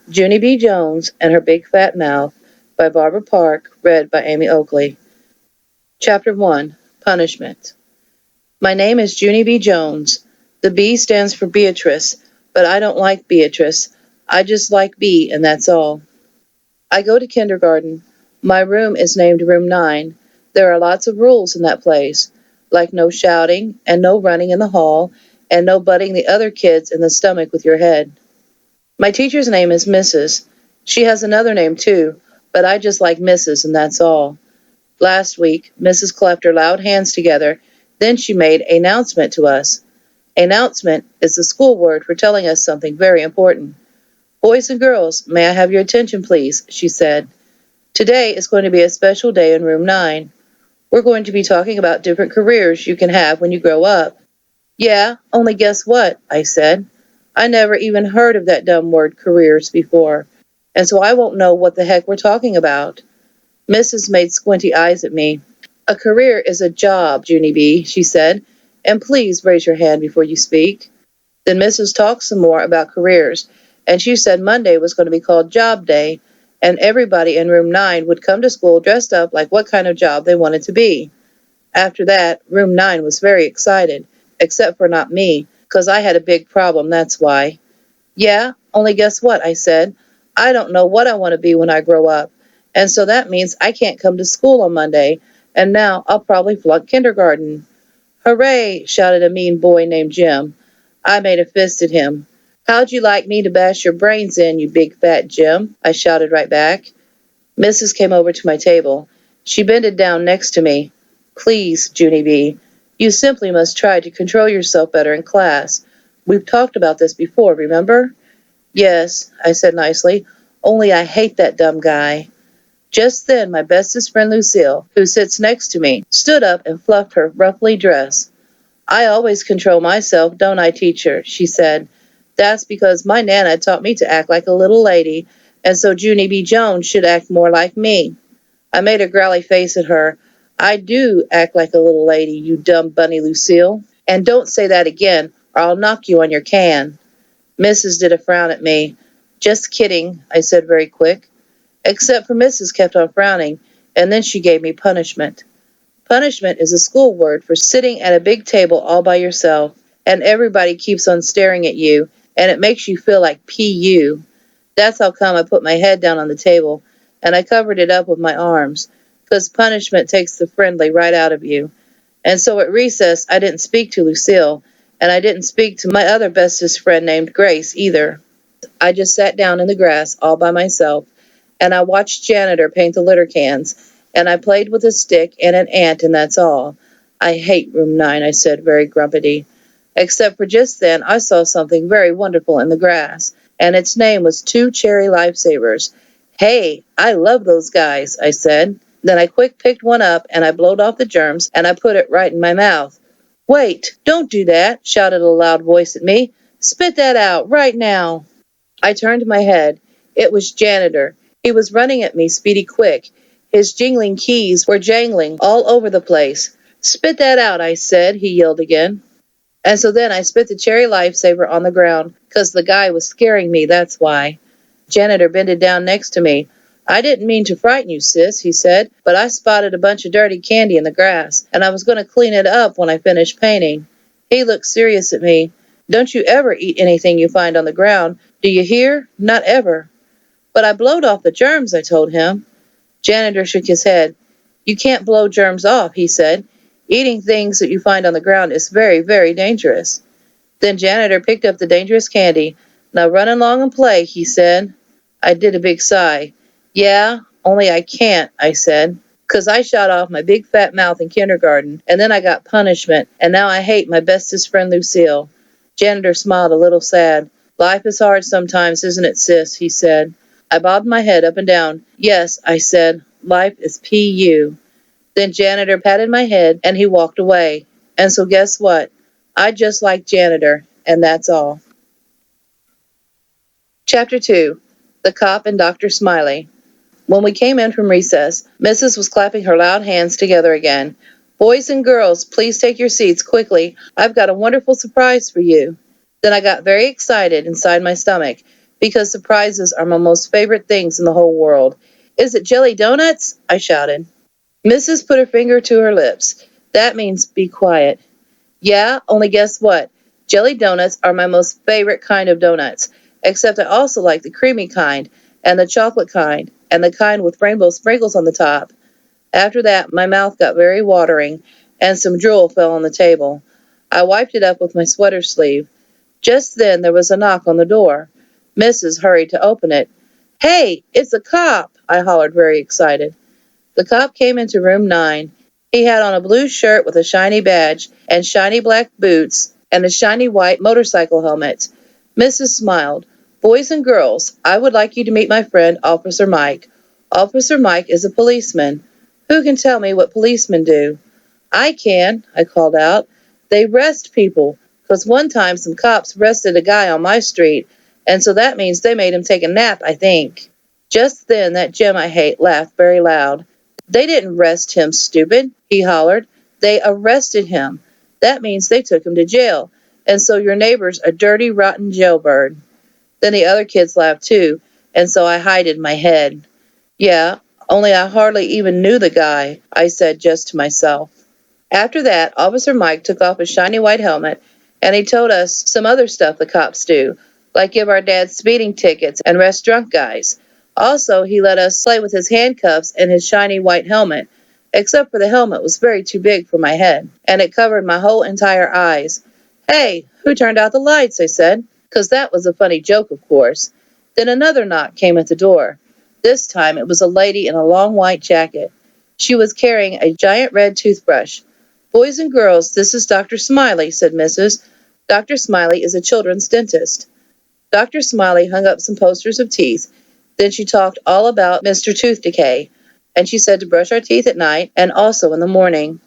Junie B Jones and Her Big Fat Mouth by Barbara Park, read by Amy Oakley. Chapter 1, Punishment. My name is Junie B Jones. The B stands for Beatrice, but I don't like Beatrice. I just like B, and that's all. I go to kindergarten. My room is named Room 9. There are lots of rules in that place, like no shouting, and no running in the hall, and no butting the other kids in the stomach with your head. My teacher's name is Mrs. She has another name too, but I just like Mrs., and that's all. Last week, Mrs. clapped her loud hands together. Then she made an announcement to us. Announcement is the school word for telling us something very important. Boys and girls, may I have your attention, please, she said. Today is going to be a special day in Room 9. We're going to be talking about different careers you can have when you grow up. Yeah, only guess what, I said. I never even heard of that dumb word careers before, and so I won't know what the heck we're talking about. Mrs. made squinty eyes at me. A career is a job, Junie B, she said, and please raise your hand before you speak. Then Mrs. talked some more about careers, and she said Monday was going to be called Job Day, and everybody in Room 9 would come to school dressed up like what kind of job they wanted to be. After that, Room 9 was very excited, except for not me, 'cause I had a big problem, that's why. Yeah, only guess what, I said. I don't know what I want to be when I grow up, and so that means I can't come to school on Monday, and now I'll probably flunk kindergarten. Hooray, shouted a mean boy named Jim. I made a fist at him. How'd you like me to bash your brains in, you big fat Jim? I shouted right back. Mrs. came over to my table. She bended down next to me. Please, Junie B, you simply must try to control yourself better in class. We've talked about this before, remember? Yes, I said nicely, only I hate that dumb guy. Just then my bestest friend Lucille, who sits next to me, stood up and fluffed her ruffly dress. I always control myself, don't I, teacher? She said. That's because my Nana taught me to act like a little lady, and so Junie B. Jones should act more like me. I made a growly face at her. I do act like a little lady, you dumb bunny Lucille. And don't say that again, or I'll knock you on your can. Mrs. did a frown at me. Just kidding, I said very quick. Except for Mrs. kept on frowning, and then she gave me punishment. Punishment is a school word for sitting at a big table all by yourself, and everybody keeps on staring at you, and it makes you feel like P.U. That's how come I put my head down on the table, and I covered it up with my arms, 'cause punishment takes the friendly right out of you. And so at recess I didn't speak to Lucille, and I didn't speak to my other bestest friend named Grace either. I just sat down in the grass all by myself, and I watched Janitor paint the litter cans, and I played with a stick and an ant, and that's all. I hate Room 9, I said very grumpy. Except for just then I saw something very wonderful in the grass, and its name was Two Cherry Lifesavers. Hey, I love those guys, I said. Then I quick picked one up, and I blowed off the germs, and I put it right in my mouth. Wait, don't do that, shouted a loud voice at me. Spit that out, right now. I turned my head. It was Janitor. He was running at me speedy quick. His jingling keys were jangling all over the place. Spit that out, I said, he yelled again. And so then I spit the cherry lifesaver on the ground, 'cause the guy was scaring me, that's why. Janitor bended down next to me. I didn't mean to frighten you, sis, he said, but I spotted a bunch of dirty candy in the grass, and I was going to clean it up when I finished painting. He looked serious at me. Don't you ever eat anything you find on the ground, do you hear? Not ever. But I blowed off the germs, I told him. Janitor shook his head. You can't blow germs off, he said. Eating things that you find on the ground is very, very dangerous. Then Janitor picked up the dangerous candy. Now run along and play, he said. I did a big sigh. Yeah, only I can't, I said. 'Cause I shot off my big fat mouth in kindergarten, and then I got punishment, and now I hate my bestest friend Lucille. Janitor smiled a little sad. Life is hard sometimes, isn't it, sis? He said. I bobbed my head up and down. Yes, I said, life is P.U. Then Janitor patted my head, and he walked away. And so guess what? I just like Janitor, and that's all. Chapter 2, The Cop and Dr Smiley. When we came in from recess, Mrs. was clapping her loud hands together again. Boys and girls, please take your seats quickly. I've got a wonderful surprise for you. Then I got very excited inside my stomach, because surprises are my most favorite things in the whole world. Is it jelly donuts? I shouted. Mrs. put her finger to her lips. That means be quiet. Yeah, only guess what? Jelly donuts are my most favorite kind of donuts, except I also like the creamy kind, and the chocolate kind, and the kind with rainbow sprinkles on the top. After that, my mouth got very watering, and some drool fell on the table. I wiped it up with my sweater sleeve. Just then there was a knock on the door. Mrs. hurried to open it. Hey, it's a cop! I hollered, very excited. The cop came into room 9. He had on a blue shirt with a shiny badge and shiny black boots and a shiny white motorcycle helmet. Mrs. smiled. Boys and girls, I would like you to meet my friend, Officer Mike. Officer Mike is a policeman. Who can tell me what policemen do? I can, I called out. They arrest people, 'cause one time some cops arrested a guy on my street, and so that means they made him take a nap, I think. Just then that Jim I hate laughed very loud. They didn't arrest him, stupid, he hollered. They arrested him. That means they took him to jail, and so your neighbor's a dirty, rotten jailbird. Then the other kids laughed too, and so I hided my head. Yeah, only I hardly even knew the guy, I said just to myself. After that, Officer Mike took off his shiny white helmet, and he told us some other stuff the cops do, like give our dads speeding tickets and arrest drunk guys. Also, he let us play with his handcuffs and his shiny white helmet, except for the helmet was very too big for my head, and it covered my whole entire eyes. Hey, who turned out the lights? I said, 'cause that was a funny joke, of course. Then another knock came at the door. This time it was a lady in a long white jacket. She was carrying a giant red toothbrush. Boys and girls, this is Dr. Smiley, said Mrs. Dr. Smiley is a children's dentist. Dr. Smiley hung up some posters of teeth. Then she talked all about Mr. Tooth Decay, and she said to brush our teeth at night and also in the morning.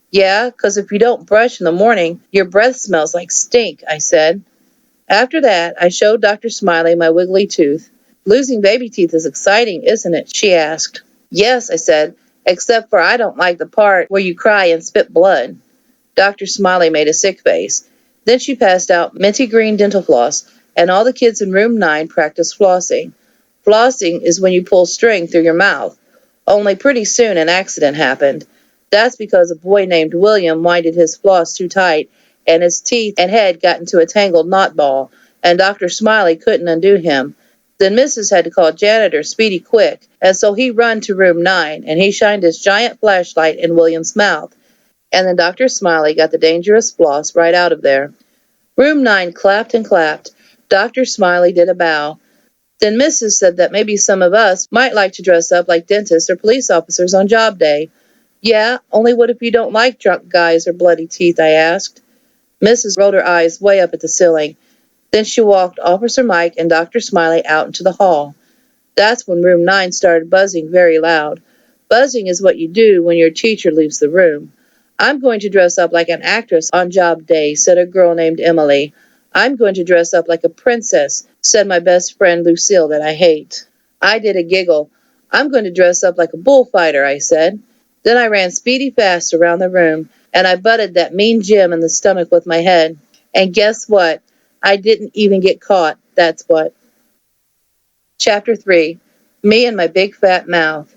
Yeah, 'cause if you don't brush in the morning, your breath smells like stink, I said. After that, I showed Dr. Smiley my wiggly tooth. Losing baby teeth is exciting, isn't it? She asked. Yes, I said, except for I don't like the part where you cry and spit blood. Dr. Smiley made a sick face. Then she passed out minty green dental floss, and all the kids in room 9 practiced flossing. Flossing is when you pull string through your mouth. Only pretty soon an accident happened. That's because a boy named William winded his floss too tight, and his teeth and head got into a tangled knot ball, and Dr. Smiley couldn't undo him. Then Mrs. had to call janitor Speedy quick, and so he run to room 9, and he shined his giant flashlight in William's mouth, and then Dr. Smiley got the dangerous floss right out of there. Room 9 clapped and clapped. Dr. Smiley did a bow. Then Mrs. said that maybe some of us might like to dress up like dentists or police officers on job day. Yeah, only what if you don't like drunk guys or bloody teeth, I asked. Mrs. rolled her eyes way up at the ceiling. Then she walked Officer Mike and Dr. Smiley out into the hall. That's when room 9 started buzzing very loud. Buzzing is what you do when your teacher leaves the room. I'm going to dress up like an actress on job day, said a girl named Emily. I'm going to dress up like a princess, said my best friend Lucille that I hate. I did a giggle. I'm going to dress up like a bullfighter, I said. Then I ran speedy fast around the room, and I butted that mean Jim in the stomach with my head. And guess what? I didn't even get caught, that's what. Chapter 3. Me and My Big Fat Mouth.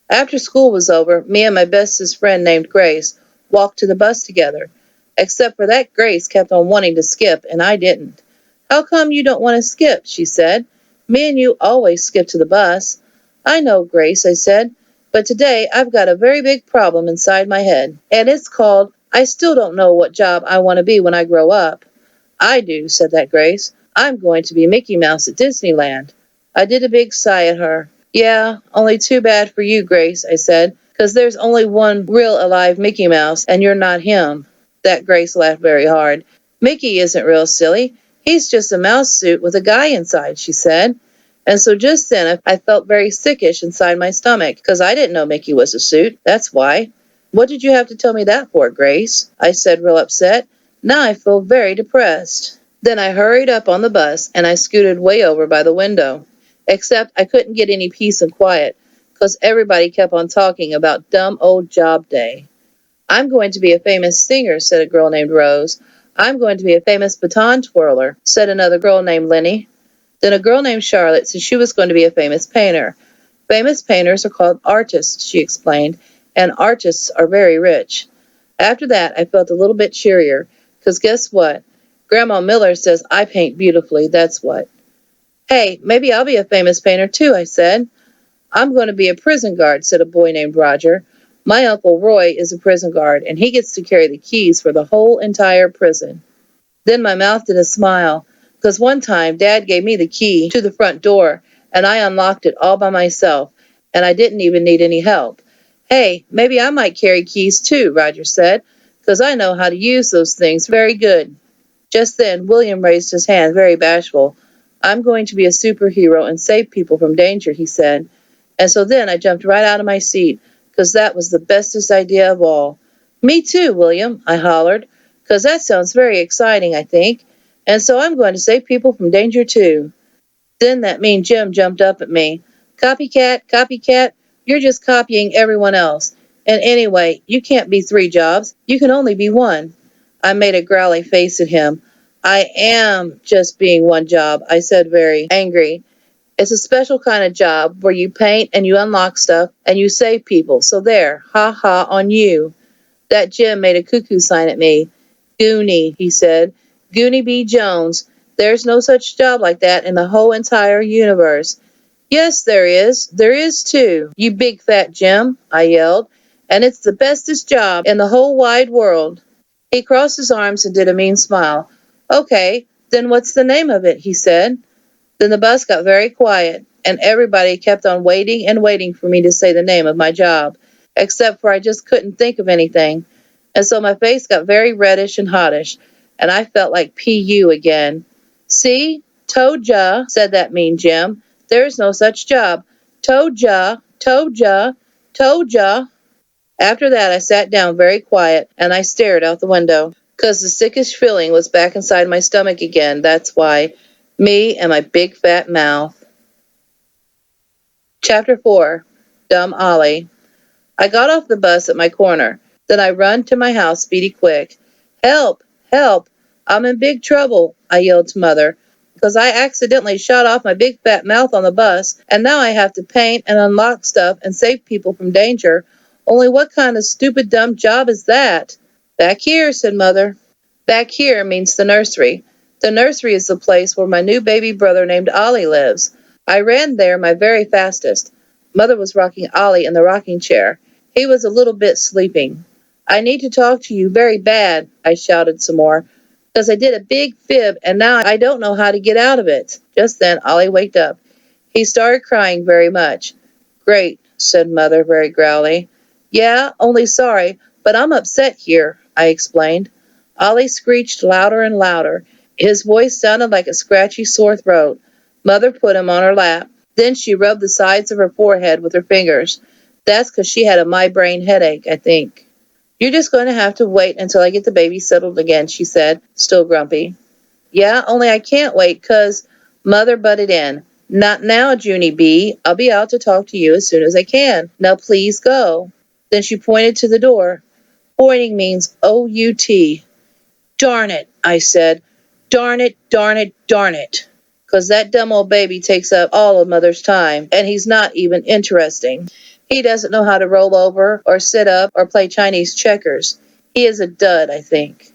After school was over, me and my bestest friend named Grace walked to the bus together. Except for that Grace kept on wanting to skip, and I didn't. How come you don't want to skip? She said. Me and you always skip to the bus. I know, Grace, I said, but today I've got a very big problem inside my head, and it's called I still don't know what job I want to be when I grow up. I do, said that Grace. I'm going to be Mickey Mouse at Disneyland. I did a big sigh at her. Yeah, only too bad for you, Grace, I said, 'cause there's only one real alive Mickey Mouse, and you're not him. That Grace laughed very hard. Mickey isn't real, silly. He's just a mouse suit with a guy inside, she said. And so just then I felt very sickish inside my stomach, 'cause I didn't know Mickey was a suit, that's why. What did you have to tell me that for, Grace? I said, real upset. Now I feel very depressed. Then I hurried up on the bus, and I scooted way over by the window. Except I couldn't get any peace and quiet, 'cause everybody kept on talking about dumb old job day. I'm going to be a famous singer, said a girl named Rose. I'm going to be a famous baton twirler, said another girl named Lenny. Then a girl named Charlotte said she was going to be a famous painter. Famous painters are called artists, she explained, and artists are very rich. After that, I felt a little bit cheerier, because guess what? Grandma Miller says I paint beautifully, that's what. Hey, maybe I'll be a famous painter too, I said. I'm going to be a prison guard, said a boy named Roger. My Uncle Roy is a prison guard, and he gets to carry the keys for the whole entire prison. Then my mouth did a smile, because one time Dad gave me the key to the front door, and I unlocked it all by myself, and I didn't even need any help. Hey, maybe I might carry keys too, Roger said, because I know how to use those things very good. Just then, William raised his hand, very bashful. I'm going to be a superhero and save people from danger, he said. And so then I jumped right out of my seat, because that was the bestest idea of all. Me too, William, I hollered, because that sounds very exciting, I think. And so I'm going to save people from danger too. Then that mean Jim jumped up at me. Copycat, copycat, you're just copying everyone else. And anyway, you can't be 3 jobs. You can only be 1. I made a growly face at him. I am just being 1 job, I said, very angry. It's a special kind of job where you paint and you unlock stuff and you save people. So there, ha ha on you. That Jim made a cuckoo sign at me. Junie, he said. Junie B Jones. There's no such job like that in the whole entire universe. Yes, there is. There is too. You big fat Jim, I yelled. And it's the bestest job in the whole wide world. He crossed his arms and did a mean smile. Okay, then what's the name of it? He said. Then the bus got very quiet, and everybody kept on waiting and waiting for me to say the name of my job, except for I just couldn't think of anything. And so my face got very reddish and hottish, and I felt like P.U. again. See? Told ya, said that mean Jim. There's no such job. Told ya, told ya, told ya. After that, I sat down very quiet, and I stared out the window. 'Cause the sickish feeling was back inside my stomach again, that's why. Me and my big fat mouth. Chapter 4. Dumb Ollie. I got off the bus at my corner. Then I run to my house speedy quick. Help! Help! I'm in big trouble, I yelled to Mother, because I accidentally shot off my big fat mouth on the bus, and now I have to paint and unlock stuff and save people from danger. Only what kind of stupid dumb job is that? Back here, said Mother. Back here means the nursery. The nursery is the place where my new baby brother named Ollie lives. I ran there my very fastest. Mother was rocking Ollie in the rocking chair. He was a little bit sleeping. I need to talk to you very bad, I shouted some more, because I did a big fib and now I don't know how to get out of it. Just then Ollie waked up. He started crying very much. Great, said Mother very growly. Yeah, only sorry, but I'm upset here, I explained. Ollie screeched louder and louder. His voice sounded like a scratchy sore throat. Mother put him on her lap. Then she rubbed the sides of her forehead with her fingers. That's 'cause she had a migraine headache, I think. You're just going to have to wait until I get the baby settled again, she said, still grumpy. Yeah, only I can't wait 'cause Mother butted in. Not now, Junie B. I'll be out to talk to you as soon as I can. Now please go. Then she pointed to the door. Pointing means O-U-T. Darn it, I said. Darn it, darn it, darn it. 'Cause that dumb old baby takes up all of Mother's time, and he's not even interesting. He doesn't know how to roll over, or sit up, or play Chinese checkers. He is a dud, I think.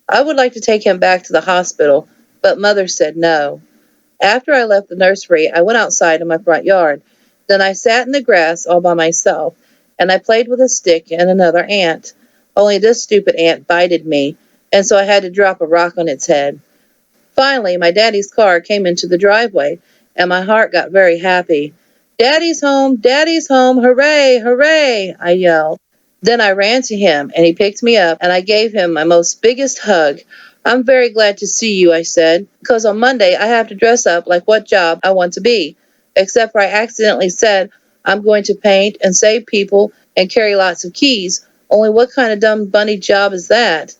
I would like to take him back to the hospital, but Mother said no. After I left the nursery, I went outside in my front yard. Then I sat in the grass all by myself, and I played with a stick and another ant. Only this stupid ant bited me, and so I had to drop a rock on its head. Finally, my daddy's car came into the driveway, and my heart got very happy. Daddy's home, hooray, hooray, I yelled. Then I ran to him, and he picked me up, and I gave him my most biggest hug. I'm very glad to see you, I said, because on Monday I have to dress up like what job I want to be, except for I accidentally said I'm going to paint and save people and carry lots of keys. Only what kind of dumb bunny job is that?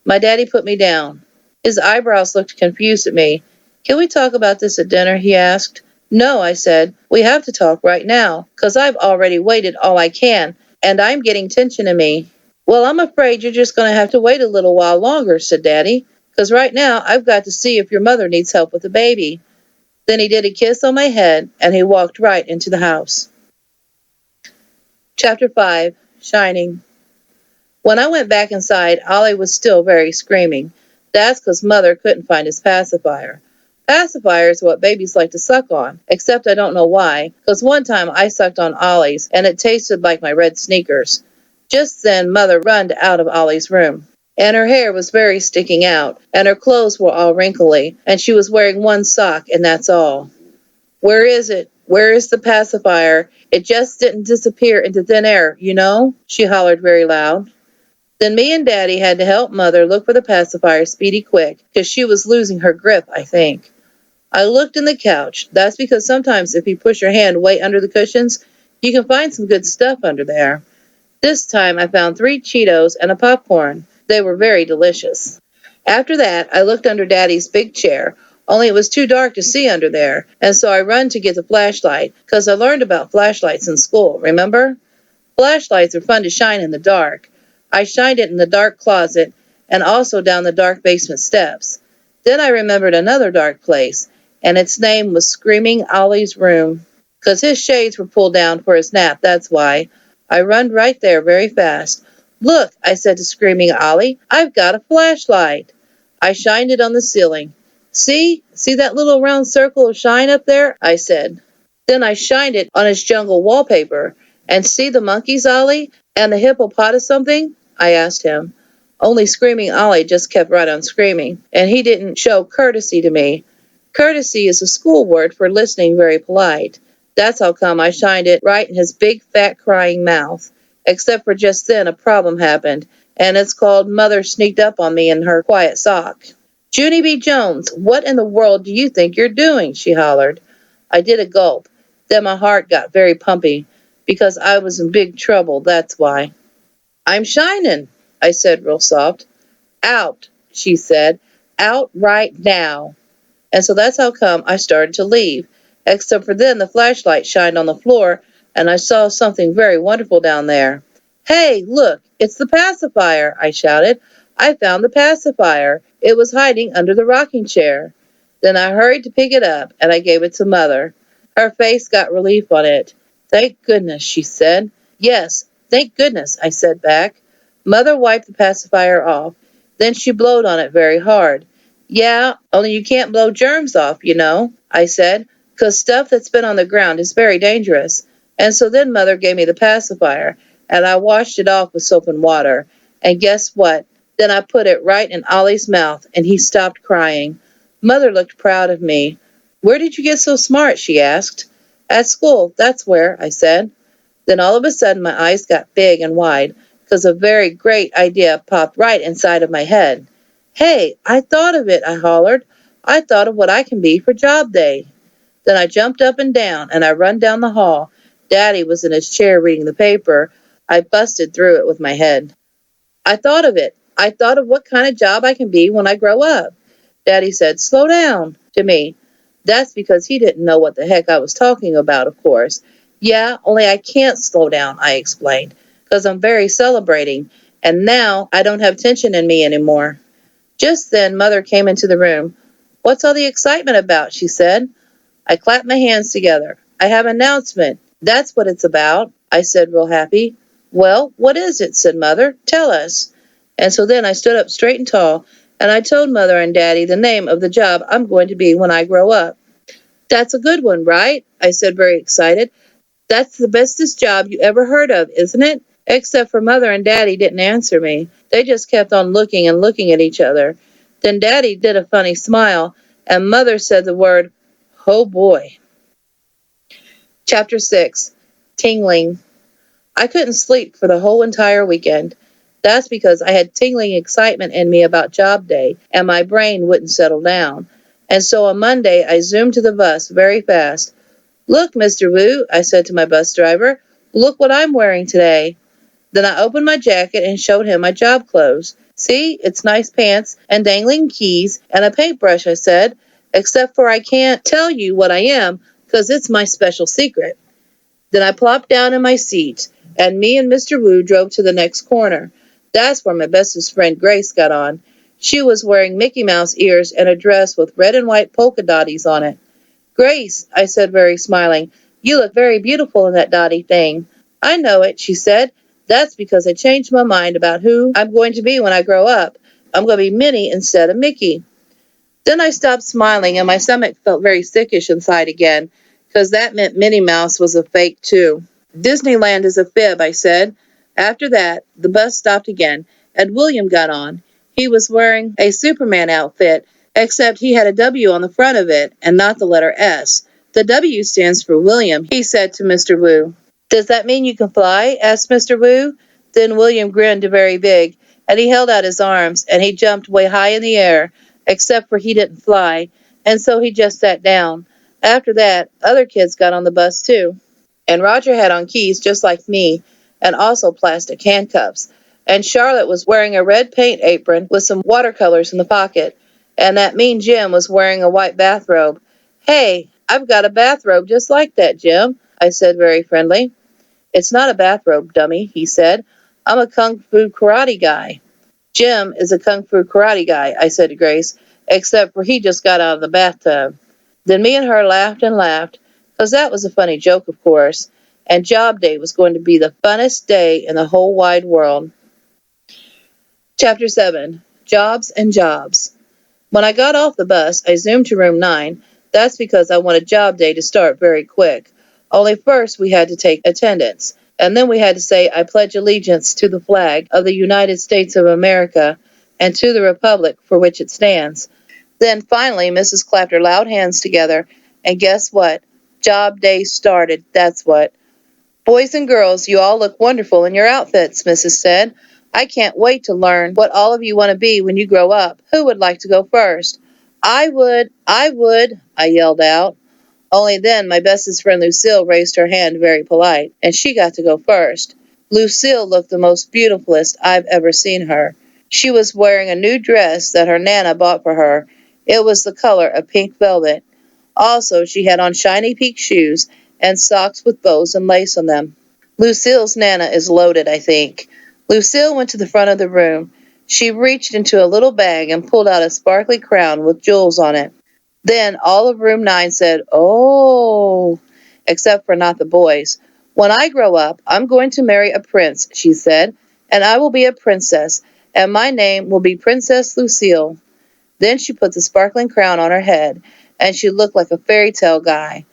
My daddy put me down. His eyebrows looked confused at me. Can we talk about this at dinner? He asked. No, I said. We have to talk right now, 'cause I've already waited all I can, and I'm getting tension in me. Well, I'm afraid you're just going to have to wait a little while longer, said Daddy, 'cause right now I've got to see if your mother needs help with the baby. Then he did a kiss on my head, and he walked right into the house. Chapter 5. Shining. When I went back inside, Ollie was still very screaming. That's 'cause Mother couldn't find his pacifier. Pacifier is what babies like to suck on, except I don't know why, 'cause one time I sucked on Ollie's, and it tasted like my red sneakers. Just then Mother runned out of Ollie's room, and her hair was very sticking out, and her clothes were all wrinkly, and she was wearing one sock, and that's all. "Where is it? Where is the pacifier? It just didn't disappear into thin air, you know," she hollered very loud. Then me and Daddy had to help Mother look for the pacifier speedy quick, 'cause she was losing her grip, I think. I looked in the couch. That's because sometimes if you push your hand way under the cushions, you can find some good stuff under there. This time I found 3 Cheetos and a popcorn. They were very delicious. After that, I looked under Daddy's big chair, only it was too dark to see under there, and so I run to get the flashlight, 'cause I learned about flashlights in school, remember? Flashlights are fun to shine in the dark. I shined it in the dark closet and also down the dark basement steps. Then I remembered another dark place, and its name was Screaming Ollie's room, 'cause his shades were pulled down for his nap, that's why. I run right there very fast. "Look," I said to Screaming Ollie, "I've got a flashlight." I shined it on the ceiling. See that little round circle of shine up there?" I said. Then I shined it on his jungle wallpaper. "And see the monkeys, Ollie? And the hippopotamus something?" I asked him. Only Screaming Ollie just kept right on screaming, and he didn't show courtesy to me. Courtesy is a school word for listening very polite. That's how come I shined it right in his big, fat, crying mouth. Except for just then a problem happened, and it's called Mother sneaked up on me in her quiet sock. "Junie B Jones, what in the world do you think you're doing?" she hollered. I did a gulp. Then my heart got very pumpy, because I was in big trouble, that's why. "I'm shining," I said real soft. "Out," she said. "Out right now." And so that's how come I started to leave. Except for then the flashlight shined on the floor, and I saw something very wonderful down there. "Hey, look, it's the pacifier," I shouted. "I found the pacifier. It was hiding under the rocking chair." Then I hurried to pick it up, and I gave it to Mother. Her face got relief on it. "Thank goodness," she said. "Yes, thank goodness," I said back. Mother wiped the pacifier off. Then she blowed on it very hard. "Yeah, only you can't blow germs off, you know," I said, "'cause stuff that's been on the ground is very dangerous." And so then Mother gave me the pacifier, and I washed it off with soap and water. And guess what? Then I put it right in Ollie's mouth, and he stopped crying. Mother looked proud of me. "Where did you get so smart?" she asked. "At school, that's where," I said. Then all of a sudden my eyes got big and wide, 'cause a very great idea popped right inside of my head. "Hey, I thought of it," I hollered. "I thought of what I can be for job day." Then I jumped up and down, and I run down the hall. Daddy was in his chair reading the paper. I busted through it with my head. "I thought of it. I thought of what kind of job I can be when I grow up." Daddy said, "Slow down," to me. That's because he didn't know what the heck I was talking about, of course. "Yeah, only I can't slow down," I explained, "'cause I'm very celebrating, and now I don't have tension in me anymore." Just then Mother came into the room. "What's all the excitement about?" she said. I clapped my hands together. "I have an announcement. That's what it's about," I said real happy. "Well, what is it?" said Mother. "Tell us." And so then I stood up straight and tall, and I told Mother and Daddy the name of the job I'm going to be when I grow up. "That's a good one, right?" I said very excited. "That's the bestest job you ever heard of, isn't it?" Except for Mother and Daddy didn't answer me. They just kept on looking and looking at each other. Then Daddy did a funny smile, and Mother said the word, "Oh boy." Chapter 6. Tingling. I couldn't sleep for the whole entire weekend. That's because I had tingling excitement in me about job day, and my brain wouldn't settle down. And so on Monday, I zoomed to the bus very fast. "Look, Mr. Wu," I said to my bus driver. "Look what I'm wearing today." Then I opened my jacket and showed him my job clothes. "See, it's nice pants and dangling keys and a paintbrush," I said, "except for I can't tell you what I am, 'cause it's my special secret." Then I plopped down in my seat, and me and Mr. Wu drove to the next corner. That's where my bestest friend Grace got on. She was wearing Mickey Mouse ears and a dress with red and white polka dotties on it. Grace, I said, very smiling, you look very beautiful in that dotty thing. I know it, she said. That's because I changed my mind about who I'm going to be when I grow up. I'm going to be Minnie instead of Mickey. Then I stopped smiling and my stomach felt very sickish inside again, because that meant Minnie Mouse was a fake too. Disneyland is a fib, I said. After that, the bus stopped again, and William got on. He was wearing a Superman outfit, except he had a W on the front of it, and not the letter S. The W stands for William, he said to Mr. Wu. Does that mean you can fly? Asked Mr. Wu. Then William grinned very big, and he held out his arms, and he jumped way high in the air, except for he didn't fly, and so he just sat down. After that, other kids got on the bus too. And Roger had on keys just like me, and also plastic handcuffs. And Charlotte was wearing a red paint apron with some watercolors in the pocket. And that mean Jim was wearing a white bathrobe. Hey, I've got a bathrobe just like that, Jim, I said very friendly. It's not a bathrobe, dummy, he said. I'm a kung fu karate guy. Jim is a kung fu karate guy, I said to Grace, except for he just got out of the bathtub. Then me and her laughed and laughed, 'cause that was a funny joke, of course, and job day was going to be the funnest day in the whole wide world. Chapter 7. Jobs and Jobs. When I got off the bus, I zoomed to room 9. That's because I wanted job day to start very quick. Only first we had to take attendance, and then we had to say I pledge allegiance to the flag of the United States of America and to the republic for which it stands. Then finally Mrs. clapped her loud hands together, and guess what? Job day started, that's what. Boys and girls, you all look wonderful in your outfits, Mrs. said. I can't wait to learn what all of you want to be when you grow up. Who would like to go first? I would, I yelled out. Only then my bestest friend Lucille raised her hand very polite, and she got to go first. Lucille looked the most beautifulest I've ever seen her. She was wearing a new dress that her Nana bought for her. It was the color of pink velvet. Also, she had on shiny pink shoes and socks with bows and lace on them. Lucille's Nana is loaded, I think. Lucille went to the front of the room. She reached into a little bag and pulled out a sparkly crown with jewels on it. Then all of room 9 said, "Oh," except for not the boys. "When I grow up, I'm going to marry a prince," she said, "and I will be a princess, and my name will be Princess Lucille." Then she put the sparkling crown on her head, and she looked like a fairy tale guy.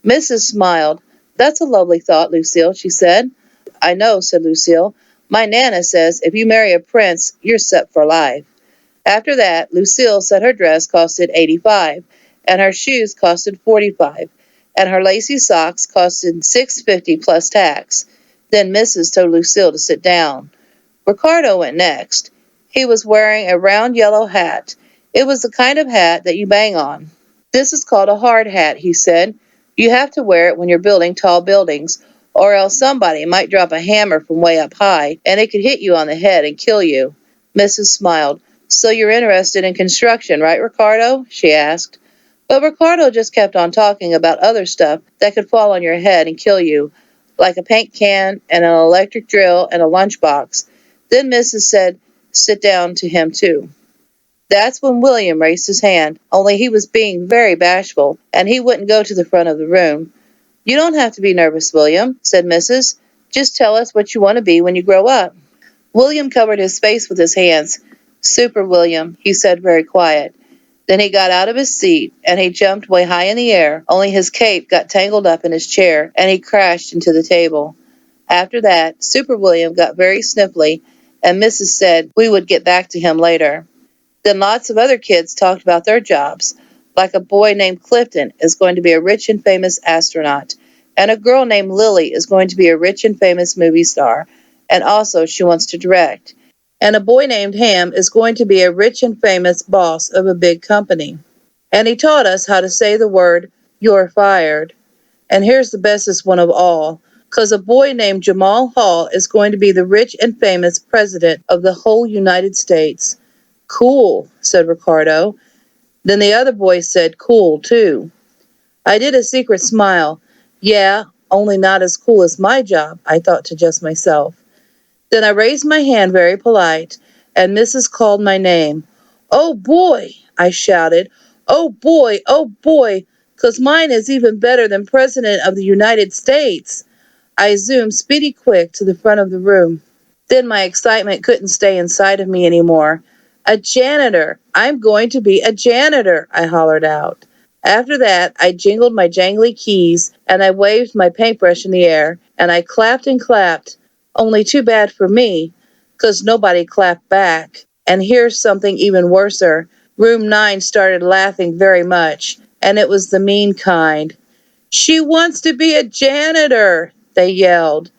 Mrs. smiled. "That's a lovely thought, Lucille," she said. "I know," said Lucille. "My Nana says if you marry a prince, you're set for life." After that, Lucille said her dress costed 85, and her shoes costed 45, and her lacy socks costed 6.50 plus tax. Then Mrs. told Lucille to sit down. Ricardo went next. He was wearing a round yellow hat. It was the kind of hat that you bang on. "This is called a hard hat," he said. "You have to wear it when you're building tall buildings, or else somebody might drop a hammer from way up high, and it could hit you on the head and kill you." Mrs. smiled. "So you're interested in construction, right, Ricardo?" she asked. But Ricardo just kept on talking about other stuff that could fall on your head and kill you, like a paint can and an electric drill and a lunchbox. Then Mrs. said, "Sit down," to him too. That's when William raised his hand, only he was being very bashful, and he wouldn't go to the front of the room. "You don't have to be nervous, William," said Mrs. "Just tell us what you want to be when you grow up." William covered his face with his hands. "Super William," he said very quiet. Then he got out of his seat, and he jumped way high in the air, only his cape got tangled up in his chair, and he crashed into the table. After that, Super William got very sniffly, and Mrs. said we would get back to him later. Then lots of other kids talked about their jobs, like a boy named Clifton is going to be a rich and famous astronaut, and a girl named Lily is going to be a rich and famous movie star, and also she wants to direct. And a boy named Ham is going to be a rich and famous boss of a big company. And he taught us how to say the word, "You're fired." And here's the bestest one of all, 'cause a boy named Jamal Hall is going to be the rich and famous president of the whole United States. "Cool," said Ricardo. Then the other boys said cool, too. I did a secret smile. Yeah, only not as cool as my job, I thought to just myself. Then I raised my hand very polite, and Mrs. called my name. "Oh, boy," I shouted. "Oh, boy, oh, boy, 'Cause mine is even better than President of the United States. I zoomed speedy quick to the front of the room. Then my excitement couldn't stay inside of me anymore. A janitor! I'm going to be a janitor, I hollered out. After that, I jingled my jangly keys, and I waved my paintbrush in the air, and I clapped and clapped. Only too bad for me, 'cause nobody clapped back. And here's something even worser. Room 9 started laughing very much, and it was the mean kind. She wants to be a janitor, they yelled.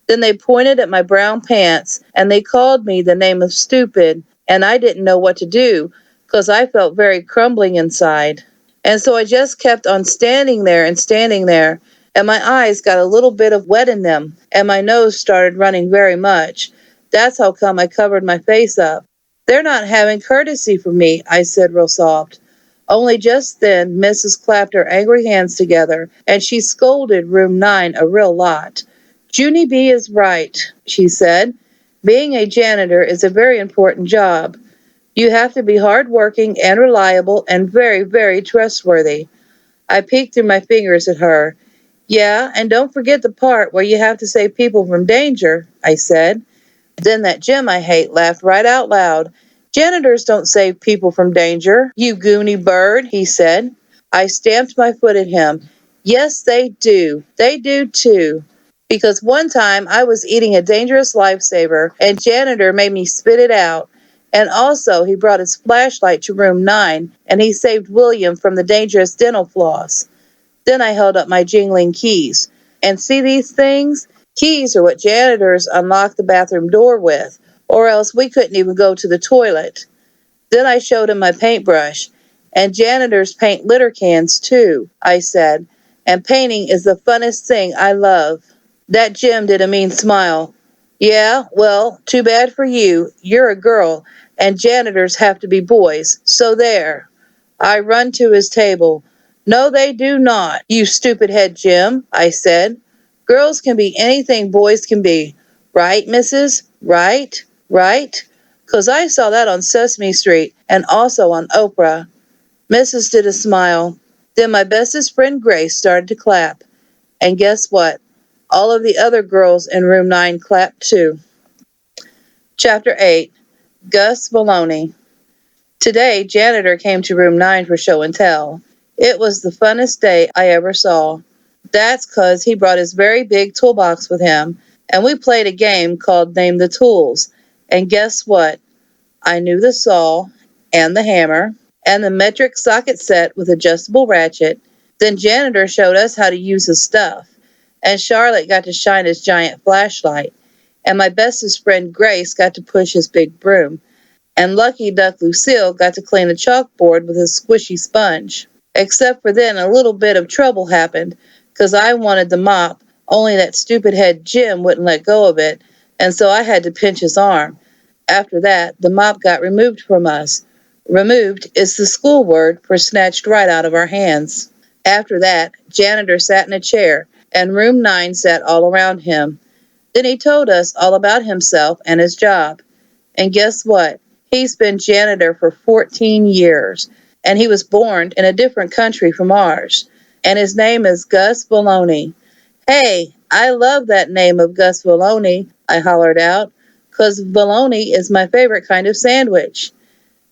Then they pointed at my brown pants, and they called me the name of stupid, and I didn't know what to do, 'cause I felt very crumbling inside. And so I just kept on standing there, and my eyes got a little bit of wet in them, and my nose started running very much. That's how come I covered my face up. They're not having courtesy for me, I said real soft. Only just then Mrs. clapped her angry hands together, and she scolded room 9 a real lot. Junie B is right, she said. Being a janitor is a very important job. You have to be hardworking and reliable and very, very trustworthy. I peeked through my fingers at her. Yeah, and don't forget the part where you have to save people from danger, I said. Then that Jim I hate laughed right out loud. Janitors don't save people from danger, you goony bird, he said. I stamped my foot at him. Yes, they do. They do too. Because one time I was eating a dangerous lifesaver and janitor made me spit it out. And also he brought his flashlight to room 9 and he saved William from the dangerous dental floss. Then I held up my jingling keys. And see these things? Keys are what janitors unlock the bathroom door with, or else we couldn't even go to the toilet. Then I showed him my paintbrush. And janitors paint litter cans too, I said. And painting is the funnest thing I love. That Jim did a mean smile. Yeah, well, too bad for you. You're a girl, and janitors have to be boys, so there. I run to his table. No, they do not, you stupid head Jim, I said. Girls can be anything boys can be. Right, missus? Right? Right? 'Cause I saw that on Sesame Street and also on Oprah. Mrs. did a smile. Then my bestest friend Grace started to clap. And guess what? All of the other girls in room 9 clapped too. Chapter 8. Gus Bologna. Today, janitor came to room 9 for show and tell. It was the funnest day I ever saw. That's 'cause he brought his very big toolbox with him, and we played a game called Name the Tools. And guess what? I knew the saw, and the hammer, and the metric socket set with adjustable ratchet. Then janitor showed us how to use his stuff, and Charlotte got to shine his giant flashlight, and my bestest friend Grace got to push his big broom, and Lucky Duck Lucille got to clean the chalkboard with his squishy sponge. Except for then a little bit of trouble happened, 'cause I wanted the mop, only that stupid head Jim wouldn't let go of it, and so I had to pinch his arm. After that, the mop got removed from us. Removed is the school word for snatched right out of our hands. After that, janitor sat in a chair, and room 9 sat all around him. Then he told us all about himself and his job. And guess what? He's been janitor for 14 years, and he was born in a different country from ours. And his name is Gus Bologna. Hey, I love that name of Gus Bologna, I hollered out, 'cause bologna is my favorite kind of sandwich.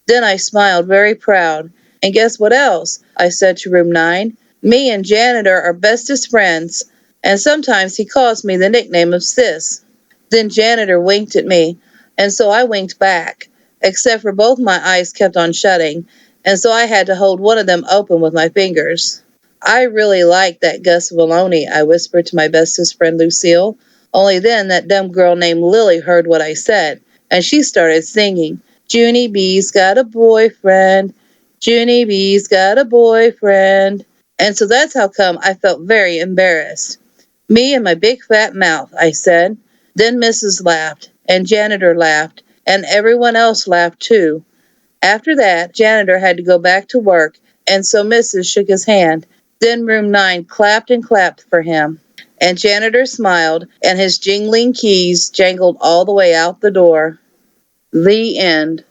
Then I smiled very proud. And guess what else? I said to room 9. Me and janitor are bestest friends, and sometimes he calls me the nickname of Sis. Then janitor winked at me, and so I winked back, except for both my eyes kept on shutting, and so I had to hold one of them open with my fingers. I really like that Gus Bologna, I whispered to my bestest friend Lucille. Only then that dumb girl named Lily heard what I said, and she started singing, Junie B's got a boyfriend, Junie B's got a boyfriend. And so that's how come I felt very embarrassed. Me and my big fat mouth, I said. Then Mrs. laughed, and janitor laughed, and everyone else laughed too. After that, janitor had to go back to work, and so Mrs. shook his hand. Then room 9 clapped and clapped for him. And janitor smiled, and his jingling keys jangled all the way out the door. The end.